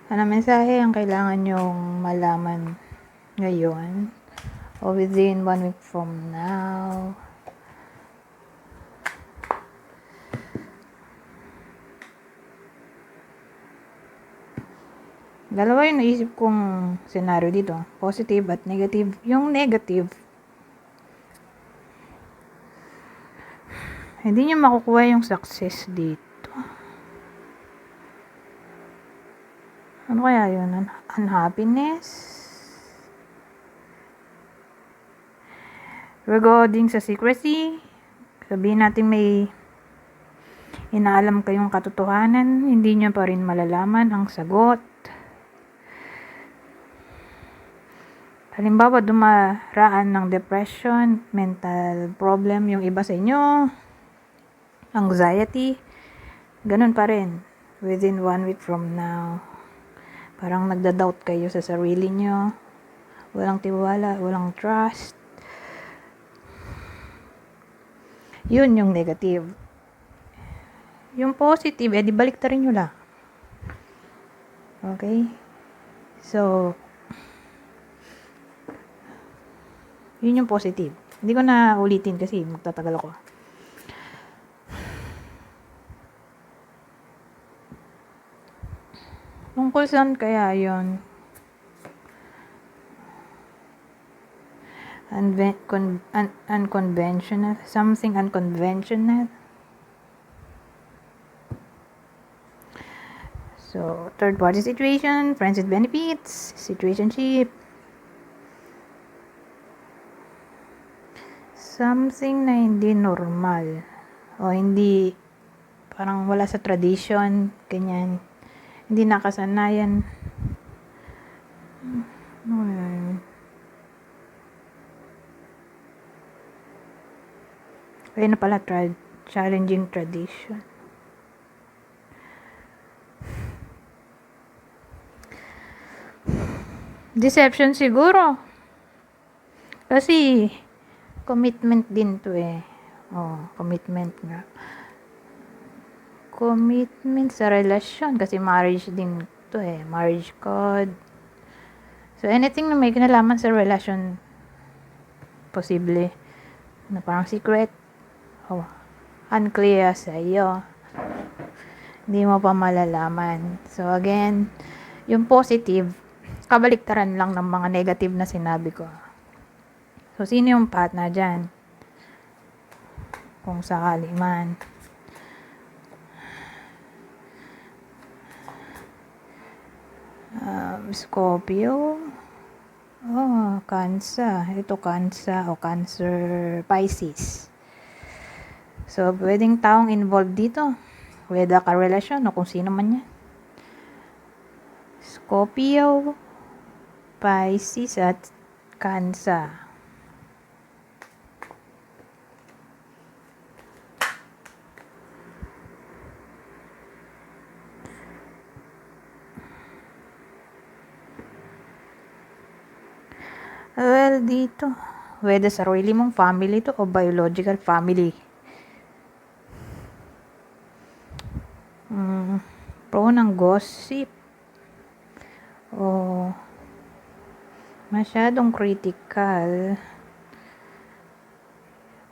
Ano mensahe ang kailangan nyong malaman ngayon o within 1 week from now? Dalawa yung naisip kong scenario dito. Positive at negative. Yung negative, hindi nyo makukuha yung success dito. Ano kaya yun? Unhappiness? Regarding sa secrecy, sabihin natin may inaalam kayong katotohanan, hindi nyo pa rin malalaman ang sagot. Halimbawa, dumaraan ng depression, mental problem yung iba sa inyo, anxiety, ganun pa rin within 1 week from now. Parang nagda-doubt kayo sa sarili nyo, walang tiwala, walang trust. Yun yung negative. Yung positive, di balik ta rin nyo lang. Okay? So, yun yung positive. Hindi ko na ulitin kasi magtatagal ako. Tungkol saan kaya yun? Unconventional? Something unconventional? So, third party situation, friends with benefits, situationship. Something na hindi normal. O hindi, parang wala sa tradition, ganyan. Hindi nakasanayan. Kaya na pala, challenging tradition. Deception siguro. Kasi, commitment din to eh. Commitment nga. Commitment sa relasyon. Kasi marriage din to eh. Marriage code. So, anything na may kinalaman sa relasyon, posible, na parang secret, unclear sa iyo. Hindi mo pa malalaman. So, again, yung positive, kabaliktaran lang ng mga negative na sinabi ko. So, sino yung partner dyan? Kung sakali man. Scorpio. Cancer. Ito Cancer o Cancer Pisces. So, pwedeng taong involved dito. Whether ka-relasyon o kung sino man yan. Scorpio, Pisces at Cancer. Well, dito, whether sarili mong family to o biological family. Pro ng gossip. O masyadong critical.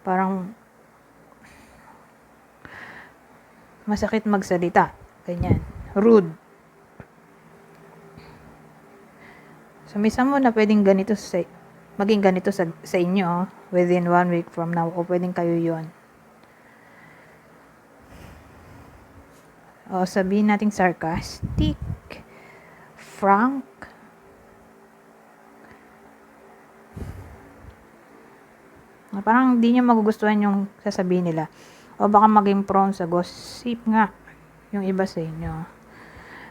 Parang masakit magsalita. Ganyan. Rude. So, minsan mo na pwedeng maging ganito sa inyo within 1 week from now o pwedeng kayo yon. O sabihin natin sarcastic, frank, parang hindi nyo magugustuhan yung sasabihin nila. O baka maging prone sa gossip nga yung iba sa inyo.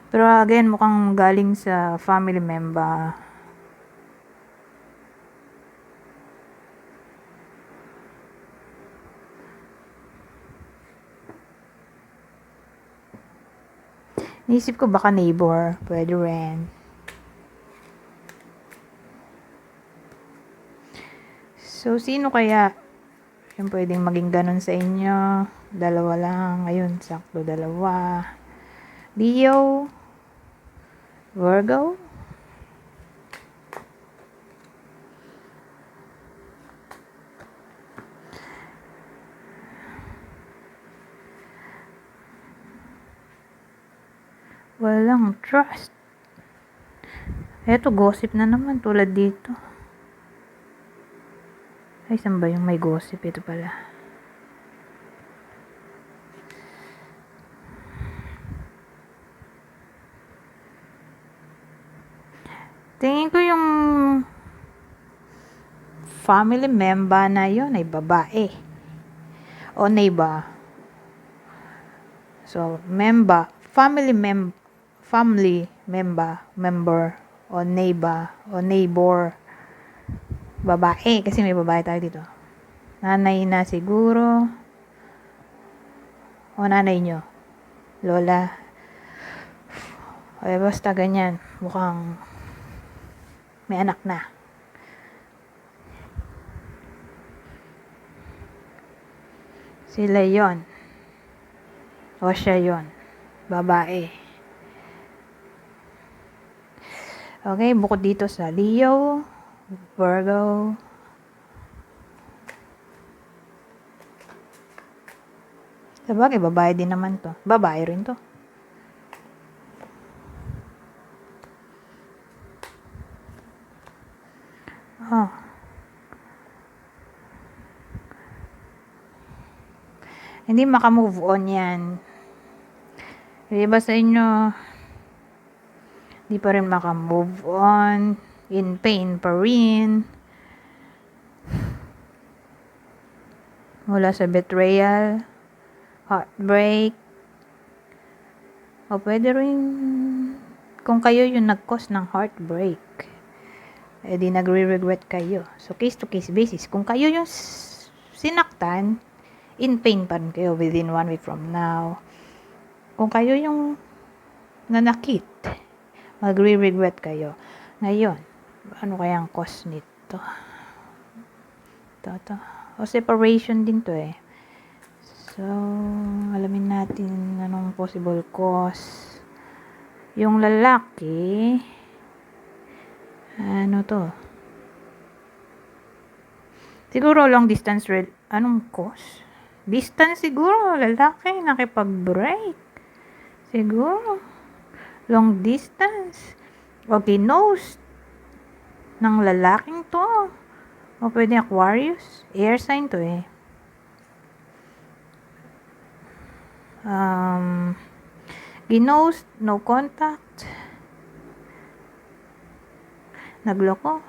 Pero again, mukhang galing sa family member. Naisip ko baka neighbor, pwede rin. So, sino kaya yung pwedeng maging ganun sa inyo? Dalawa lang. Ayun, sakto dalawa. Leo, Virgo. Walang trust. Eto, gossip na naman tulad dito. Ay, saan ba yung may gossip? Ito pala. Tingin ko yung family member na yun ay babae. O neighbor. So, family member, o neighbor, babae, kasi may babae tayo dito. Nanay na siguro, o nanay nyo, lola, ay basta ganyan, mukhang may anak na. Sila yon, o siya yon, babae. Okay, bukod dito sa Leo, Virgo, sabagay, babae din naman to. Babae rin to. Oh. Hindi makamove on yan. Iba sa inyo, di pa rin makamove on. In pain pa rin. Mula sa betrayal, heartbreak, o pwede rin kung kayo yung nag-cause ng heartbreak, di nagre-regret kayo. So, case to case basis. Kung kayo yung sinaktan, in pain pa rin kayo within 1 week from now. Kung kayo yung nanakit, magre-regret kayo. Ngayon, ano kaya ang cause nito? Ito. O separation din to eh. So, alamin natin anong possible cause. Yung lalaki, ano to? Siguro long distance, anong cause? Distance siguro, lalaki, nakipag-break. Siguro, long distance. O ginost ng lalaking to. O pwede Aquarius, air sign to eh. Ginost, no contact, nagloko,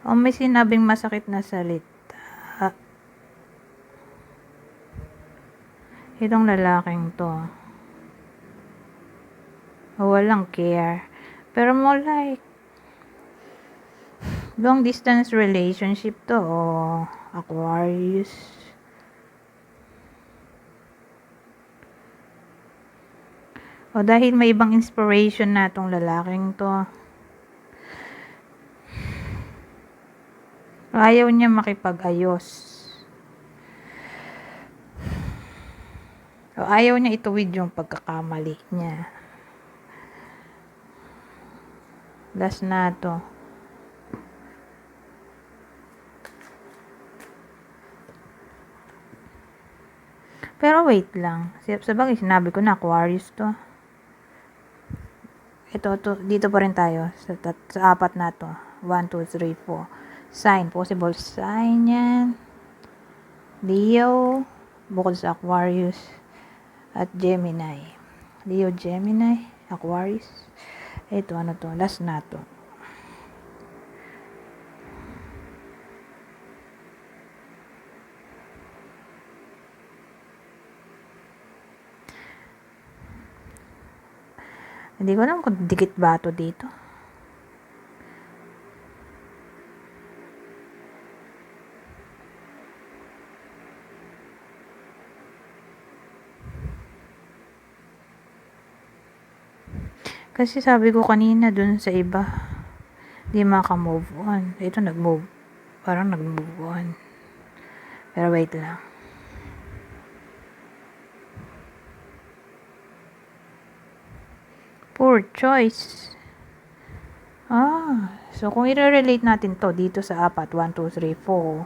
o may sinabing masakit na salita itong lalaking to, o walang care, pero more like long distance relationship to, o Aquarius. O dahil may ibang inspiration na tong lalaking to. Ayaw niya makipag-ayos. O ayaw niya ituwid yung pagkakamali niya. Last na to. Pero wait lang. Sabagay, sinabi ko na Aquarius to. Ito, dito pa rin tayo sa apat na to. 1, 2, 3, 4. Sign, possible sign yan. Leo, bukod sa Aquarius, at Gemini. Leo, Gemini, Aquarius. Ito, ano to? Last na to. Hindi ko alam kung dikit ba ito dito. Kasi sabi ko kanina dun sa iba, di maka-move on. Ito parang nag-move on. Pero wait lang. Poor choice. So kung i-relate natin to dito sa apat, 1, 2, 3, 4.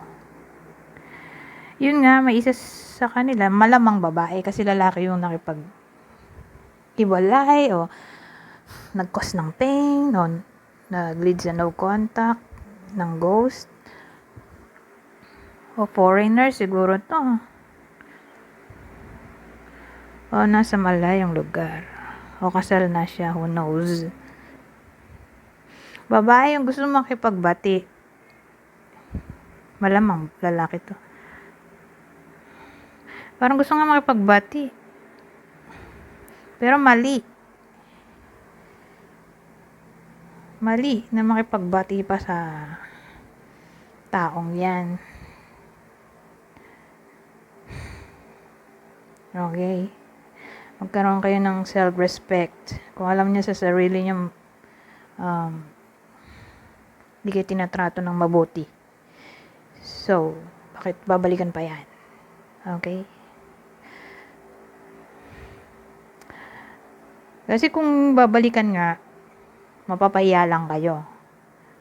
Yun nga, may isa sa kanila, malamang babae kasi lalaki yung nakipag-iwalay o nag-cause ng pain o nag-lead sa no contact ng ghost o foreigner siguro to o nasa malayong lugar o kasal na siya, who knows. Babae yung gusto makipagbati, malamang lalaki to. Parang gusto nga makipagbati pero mali na makipagbati pa sa taong yan. Okay, magkaroon kayo ng self-respect. Kung alam niya sa sarili niya, hindi kayo tinatrato ng mabuti, so bakit babalikan pa yan? Okay, kasi kung babalikan nga, mapapahiya lang kayo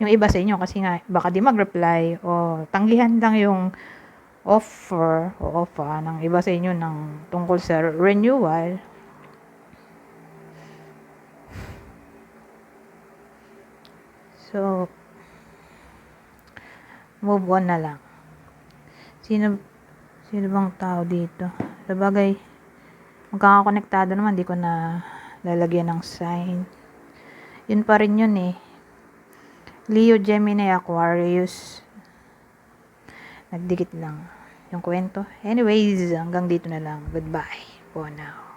yung iba sa inyo kasi nga baka di mag-reply o tanggihan lang yung offer ng iba sa inyo ng tungkol sa renewal. So move on na lang. Sino bang tao dito? Sabagay, magkakakonektado naman, di ko na lalagyan ng sign. Yun pa rin yun eh. Leo, Gemini, Aquarius. Nagdikit lang yung kwento. Anyways, hanggang dito na lang. Goodbye for now.